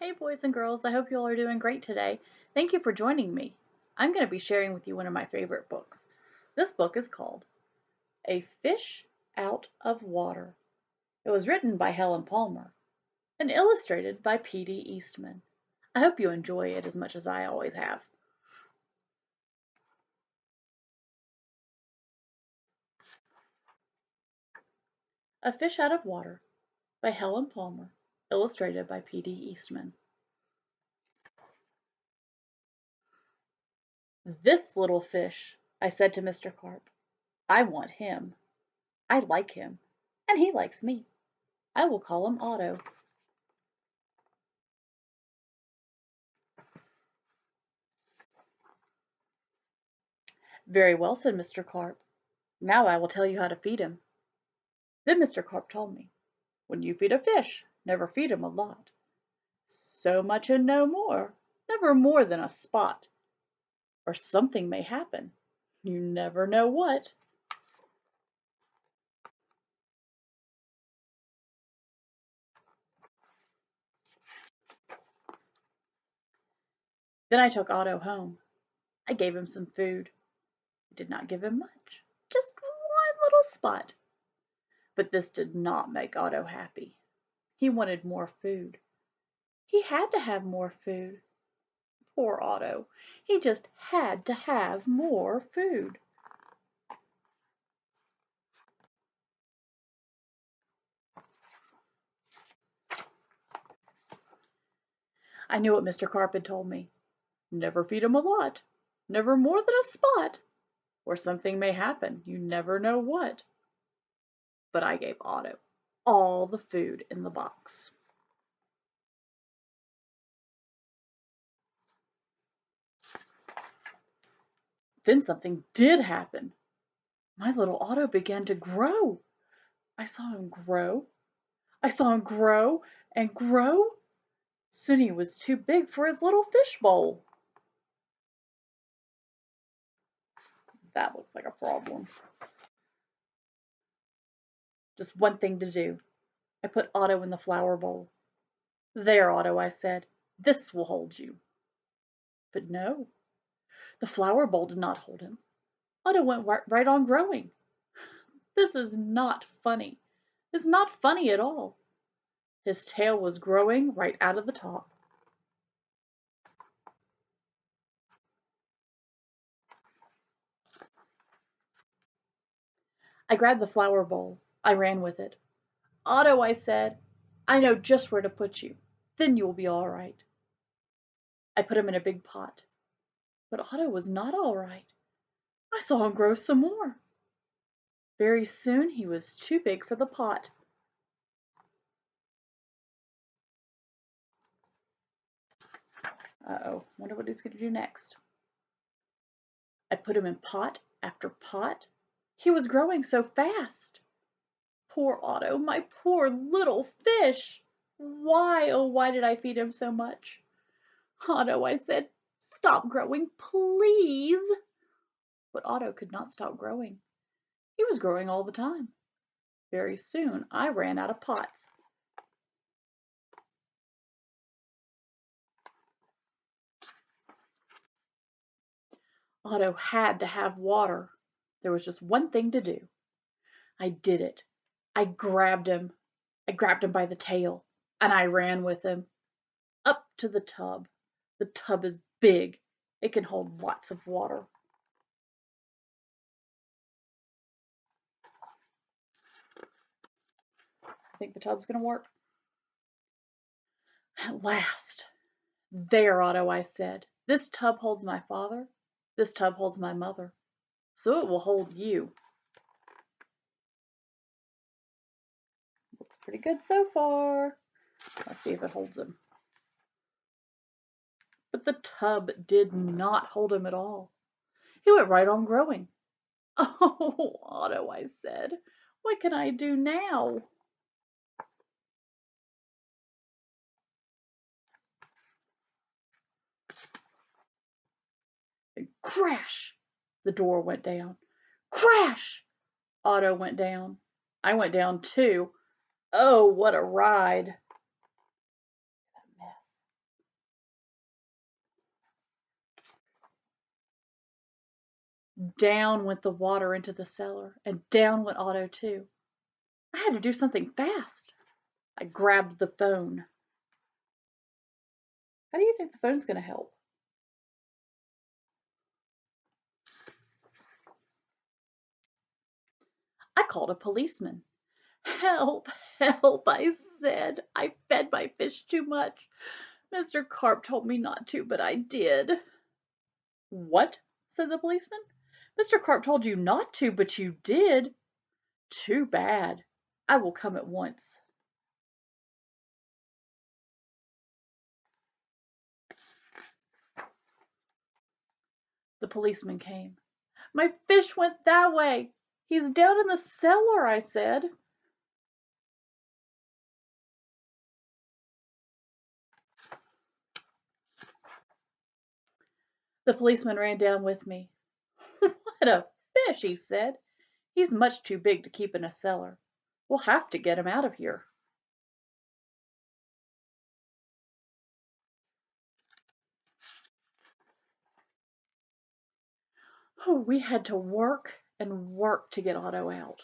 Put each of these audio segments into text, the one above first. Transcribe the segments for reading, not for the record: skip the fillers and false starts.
Hey boys and girls, I hope you all are doing great today. Thank you for joining me. I'm going to be sharing with you one of my favorite books. This book is called A Fish Out of Water. It was written by Helen Palmer and illustrated by P.D. Eastman. I hope you enjoy it as much as I always have. A Fish Out of Water by Helen Palmer, illustrated by P.D. Eastman. This little fish, I said to Mr. Carp. I want him. I like him, and he likes me. I will call him Otto. Very well, said Mr. Carp. Now I will tell you how to feed him. Then Mr. Carp told me, when you feed a fish, never feed him a lot. So much and no more, never more than a spot. Or something may happen. You never know what. Then I took Otto home. I gave him some food. I did not give him much, just one little spot. But this did not make Otto happy. He wanted more food. He had to have more food. Poor Otto. He just had to have more food. I knew what Mr. Carp had told me. Never feed him a lot. Never more than a spot. Or something may happen. You never know what. But I gave Otto all the food in the box. Then something did happen. My little Otto began to grow. I saw him grow. I saw him grow and grow. Soon he was too big for his little fish bowl. That looks like a problem. Just one thing to do. I put Otto in the flower bowl. There, Otto, I said, this will hold you. But no, the flower bowl did not hold him. Otto went right on growing. This is not funny. It's not funny at all. His tail was growing right out of the top. I grabbed the flower bowl. I ran with it. Otto, I said, I know just where to put you. Then you will be all right. I put him in a big pot. But Otto was not all right. I saw him grow some more. Very soon he was too big for the pot. Uh-oh, wonder what he's going to do next. I put him in pot after pot. He was growing so fast. Poor Otto, my poor little fish. Why, oh, why did I feed him so much? Otto, I said, stop growing, please. But Otto could not stop growing. He was growing all the time. Very soon I ran out of pots. Otto had to have water. There was just one thing to do. I did it. I grabbed him. I grabbed him by the tail, and I ran with him up to the tub. The tub is big. It can hold lots of water. I think the tub's going to work. At last. There, Otto, I said. This tub holds my father. This tub holds my mother. So it will hold you. Looks pretty good so far. Let's see if it holds him. But the tub did not hold him at all. He went right on growing. Oh, Otto, I said, what can I do now? And crash! The door went down. Crash! Otto went down. I went down too. Oh, what a ride. Mess. Down went the water into the cellar, and down went Otto too. I had to do something fast. I grabbed the phone. How do you think the phone's going to help? I called a policeman. Help, help, I said. I fed my fish too much. Mr. Carp told me not to, but I did. What? Said the policeman. Mr. Carp told you not to, but you did. Too bad. I will come at once. The policeman came. My fish went that way. He's down in the cellar, I said. The policeman ran down with me. What a fish, he said. He's much too big to keep in a cellar. We'll have to get him out of here. Oh, we had to work and work to get Otto out.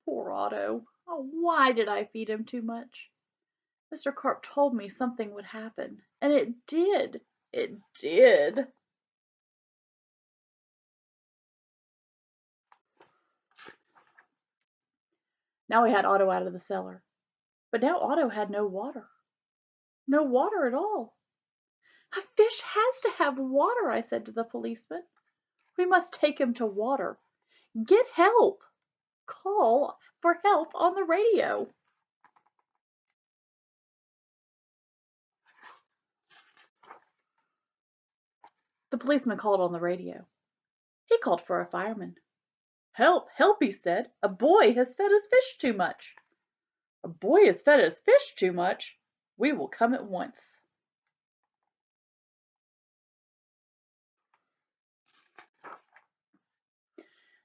Poor Otto. Oh, why did I feed him too much? Mr. Carp told me something would happen, and it did. It did. Now we had Otto out of the cellar. But now Otto had no water. No water at all. A fish has to have water, I said to the policeman. We must take him to water. Get help. Call for help on the radio. The policeman called on the radio. He called for a fireman. Help, help, he said. A boy has fed his fish too much. A boy has fed his fish too much. We will come at once.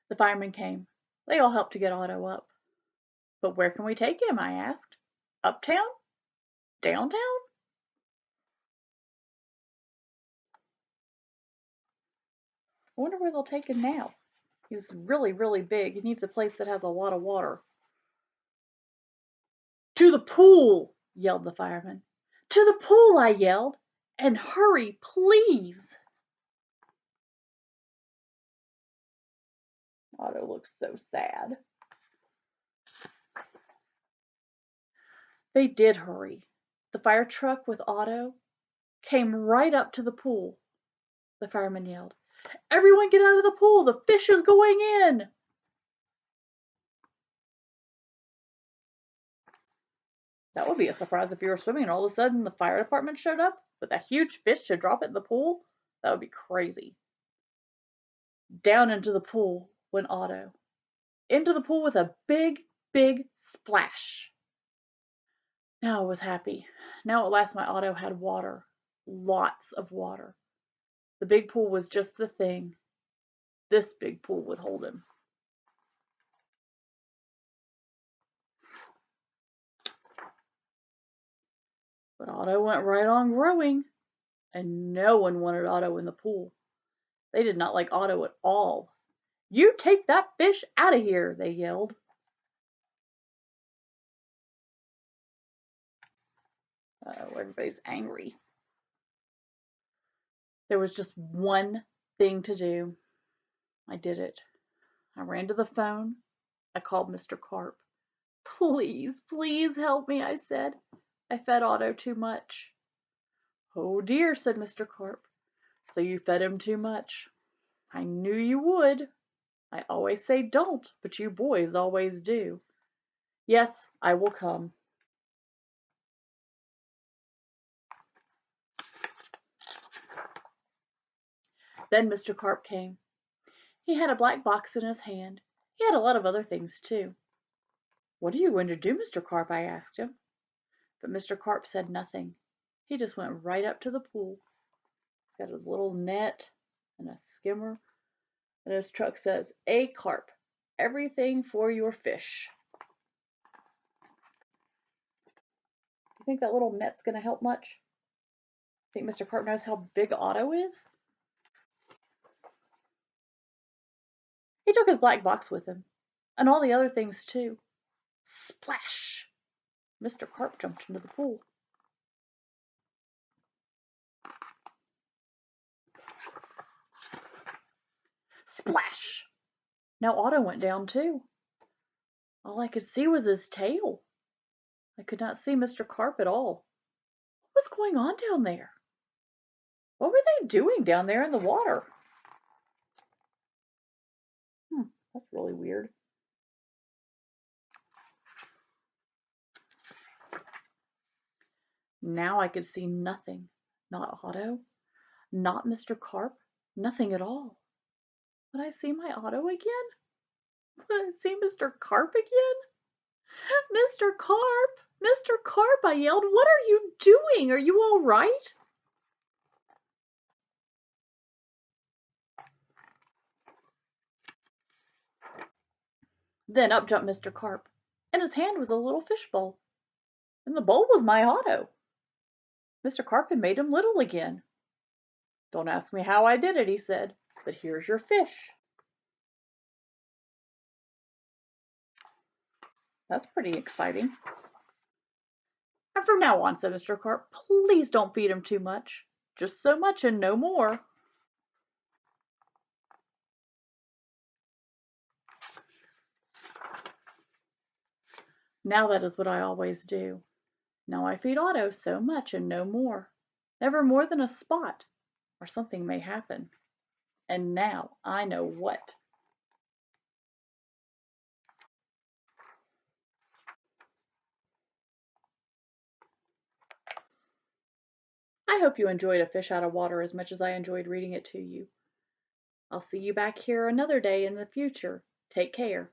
The firemen came. They all helped to get Otto up. But where can we take him? I asked. Uptown? Downtown? I wonder where they'll take him now. He's really, really big. He needs a place that has a lot of water. To the pool, yelled the fireman. To the pool, I yelled. And hurry, please. Otto looked so sad. They did hurry. The fire truck with Otto came right up to the pool. The fireman yelled, Everyone get out of the pool! The fish is going in! That would be a surprise if you were swimming and all of a sudden the fire department showed up with a huge fish to drop it in the pool. That would be crazy. Down into the pool went Otto. Into the pool with a big, big splash. Now I was happy. Now at last my Otto had water. Lots of water. The big pool was just the thing. This big pool would hold him. But Otto went right on growing, and no one wanted Otto in the pool. They did not like Otto at all. You take that fish out of here, they yelled. Everybody's angry. There was just one thing to do. I did it. I ran to the phone. I called Mr. Carp. Please, please help me, I said. I fed Otto too much. Oh dear, said Mr. Carp. So you fed him too much. I knew you would. I always say don't, but you boys always do. Yes, I will come. Then Mr. Carp came. He had a black box in his hand. He had a lot of other things too. What are you going to do, Mr. Carp? I asked him. But Mr. Carp said nothing. He just went right up to the pool. He's got his little net and a skimmer. And his truck says, A Carp, everything for your fish. You think that little net's going to help much? Think Mr. Carp knows how big Otto is? He took his black box with him, and all the other things too. Splash! Mr. Carp jumped into the pool. Splash! Now Otto went down too. All I could see was his tail. I could not see Mr. Carp at all. What was going on down there? What were they doing down there in the water? That's really weird. Now I could see nothing. Not Otto, not Mr. Carp, nothing at all. Would I see my Otto again? Would I see Mr. Carp again? Mr. Carp! Mr. Carp! I yelled. What are you doing? Are you all right? Then up jumped Mr. Carp. In his hand was a little fishbowl. And the bowl was my Otto. Mr. Carp had made him little again. Don't ask me how I did it, he said, but here's your fish. That's pretty exciting. And from now on, said Mr. Carp, please don't feed him too much. Just so much and no more. Now that is what I always do. Now I feed Otto so much and no more. Never more than a spot, or something may happen. And now I know what. I hope you enjoyed A Fish Out of Water as much as I enjoyed reading it to you. I'll see you back here another day in the future. Take care.